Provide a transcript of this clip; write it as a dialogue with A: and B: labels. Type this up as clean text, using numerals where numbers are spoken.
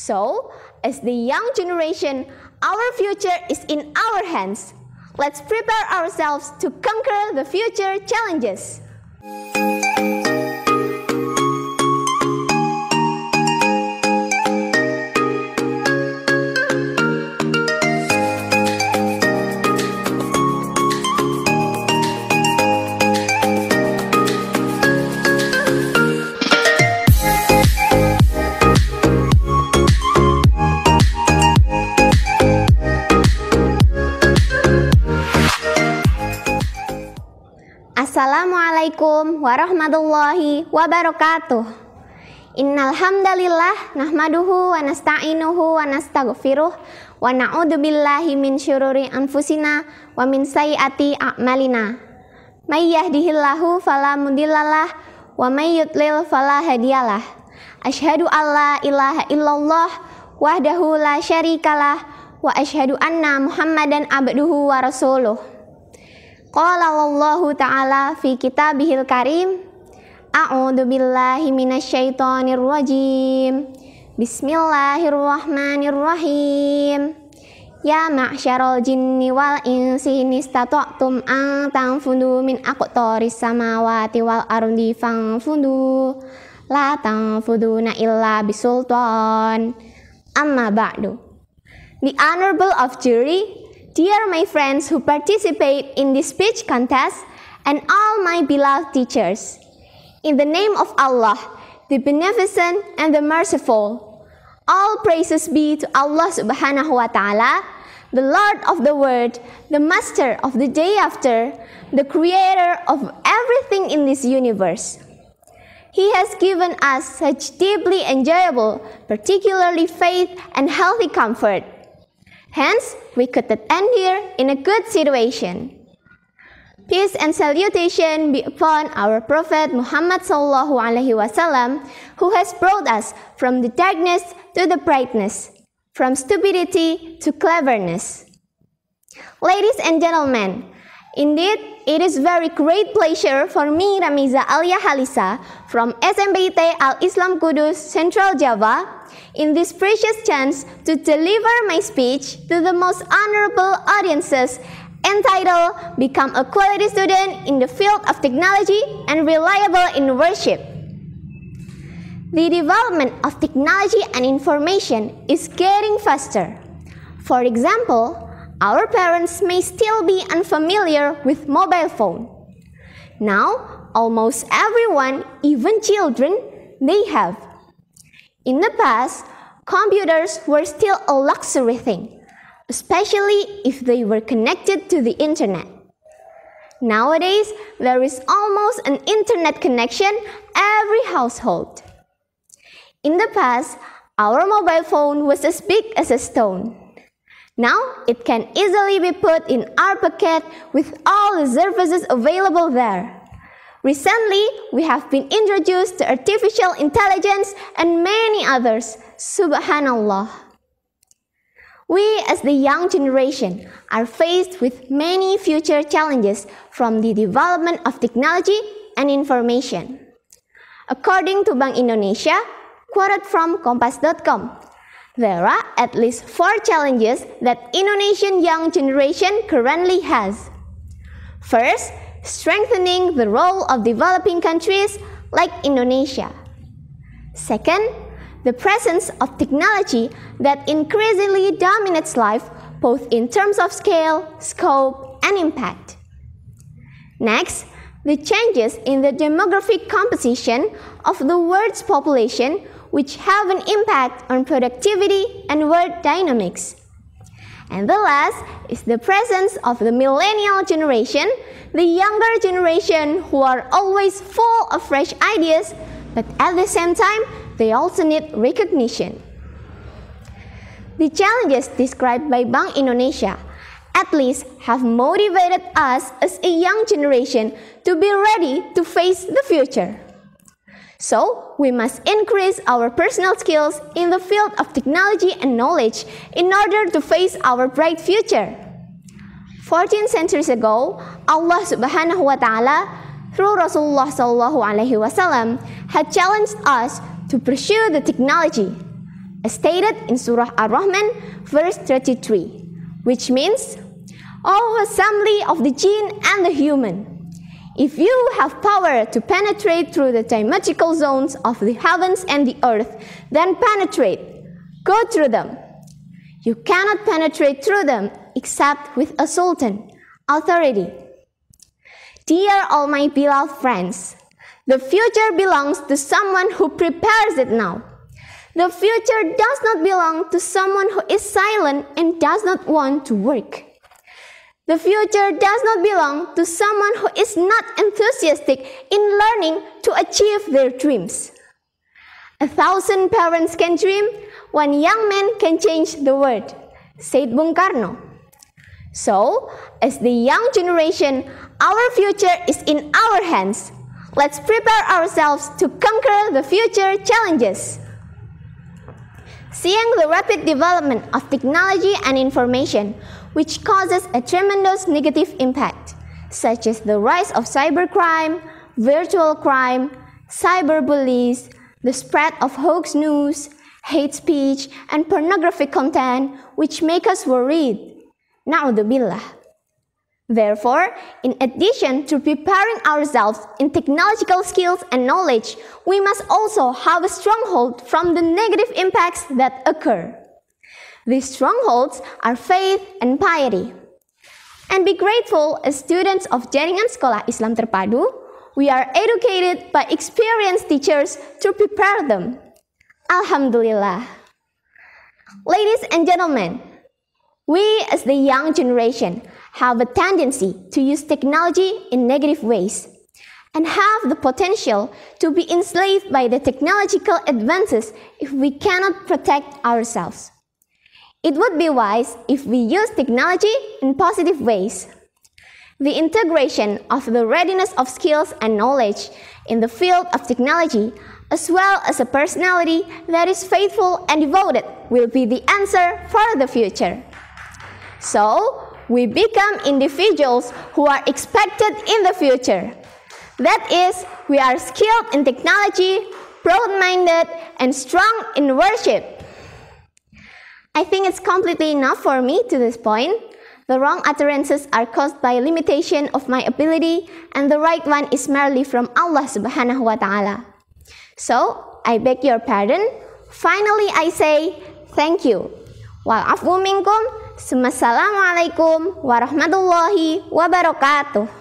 A: So, as the young generation, our future is in our hands. Let's prepare ourselves to conquer the future challenges. Assalamualaikum warahmatullahi wabarakatuh. Innal hamdalillah nahmaduhu wa nasta'inuhu wa nastaghfiruh wa na'udzu billahi min syururi anfusina wa min sayyiati a'malina. May yahdihillahu fala mudhillalah wa may yudlil fala hadiyalah. Asyhadu alla ilaha illallah wahdahu la syarikalah wa asyhadu anna Muhammadan abduhu wa rasuluh. Qala Allahu ta'ala fi kitabihil karim, a'udzu billahi minasyaitonir rajim. Bismillahirrahmanirrahim. Ya ma'syaral jinni wal insi in istata'tum an tanfudu min aqtaris samawati wal ardi fanfudu la tanfuduna illa bisultan. Amma ba'du. The Honorable of Jury, dear my friends who participate in this speech contest, and all my beloved teachers, in the name of Allah, the Beneficent and the Merciful, all praises be to Allah subhanahu wa ta'ala, the Lord of the world, the Master of the day after, the Creator of everything in this universe. He has given us such deeply enjoyable, particularly faith and healthy comfort. Hence, we could end here in a good situation. Peace and salutation be upon our Prophet Muhammad sallallahu alaihi wasallam, who has brought us from the darkness to the brightness, from stupidity to cleverness. Ladies and gentlemen, indeed, it is very great pleasure for me, Ramiza Alia Halisa, from SMPT Al-Islam Kudus, Central Java, in this precious chance to deliver my speech to the most honorable audiences entitled Become a Quality Student in the Field of Technology and Reliable in Worship. The development of technology and information is getting faster. For example, our parents may still be unfamiliar with mobile phone. Now, almost everyone, even children, they have. In the past, computers were still a luxury thing, especially if they were connected to the internet. Nowadays, there is almost an internet connection every household. In the past, our mobile phone was as big as a stone. Now, it can easily be put in our pocket with all the services available there. Recently, we have been introduced to artificial intelligence and many others. Subhanallah. We as the young generation are faced with many future challenges from the development of technology and information. According to Bank Indonesia, quoted from Kompas.com, there are at least 4 challenges that Indonesian young generation currently has. First, strengthening the role of developing countries like Indonesia. Second, the presence of technology that increasingly dominates life both in terms of scale, scope, and impact. Next, the changes in the demographic composition of the world's population, which have an impact on productivity and world dynamics. And the last is the presence of the millennial generation, the younger generation who are always full of fresh ideas, but at the same time, they also need recognition. The challenges described by Bank Indonesia at least have motivated us as a young generation to be ready to face the future. So, we must increase our personal skills in the field of technology and knowledge in order to face our bright future. 14 centuries ago, Allah subhanahu wa ta'ala, through Rasulullah sallallahu alaihi wasallam, had challenged us to pursue the technology. as stated in Surah Ar-Rahman, verse 33, which means, O assembly of the jinn and the human, if you have power to penetrate through the diametrical zones of the heavens and the earth, then penetrate, go through them. You cannot penetrate through them except with a sultan, authority. Dear all my beloved friends, the future belongs to someone who prepares it now. The future does not belong to someone who is silent and does not want to work. The future does not belong to someone who is not enthusiastic in learning to achieve their dreams. 1,000 parents can dream, one young man can change the world, said Bung Karno. So, as the young generation, our future is in our hands. Let's prepare ourselves to conquer the future challenges. Seeing the rapid development of technology and information, which causes a tremendous negative impact, such as the rise of cybercrime, virtual crime, cyberbullies, the spread of hoax news, hate speech, and pornographic content, which make us worried. Na'udzubillah. Therefore, in addition to preparing ourselves in technological skills and knowledge, we must also have a stronghold from the negative impacts that occur. These strongholds are faith and piety. And be grateful as students of Jaringan Sekolah Islam Terpadu, we are educated by experienced teachers to prepare them. Alhamdulillah. Ladies and gentlemen, we as the young generation have a tendency to use technology in negative ways and have the potential to be enslaved by the technological advances if we cannot protect ourselves. It would be wise if we use technology in positive ways. The integration of the readiness of skills and knowledge in the field of technology, as well as a personality that is faithful and devoted, will be the answer for the future. So, we become individuals who are expected in the future. That is, we are skilled in technology, broad-minded, and strong in worship. I think it's completely enough for me to this point. The wrong utterances are caused by limitation of my ability, and the right one is merely from Allah Subhanahu wa Ta'ala. So, I beg your pardon. Finally, I say thank you. Wal afu minkum. Assalamualaikum warahmatullahi wabarakatuh.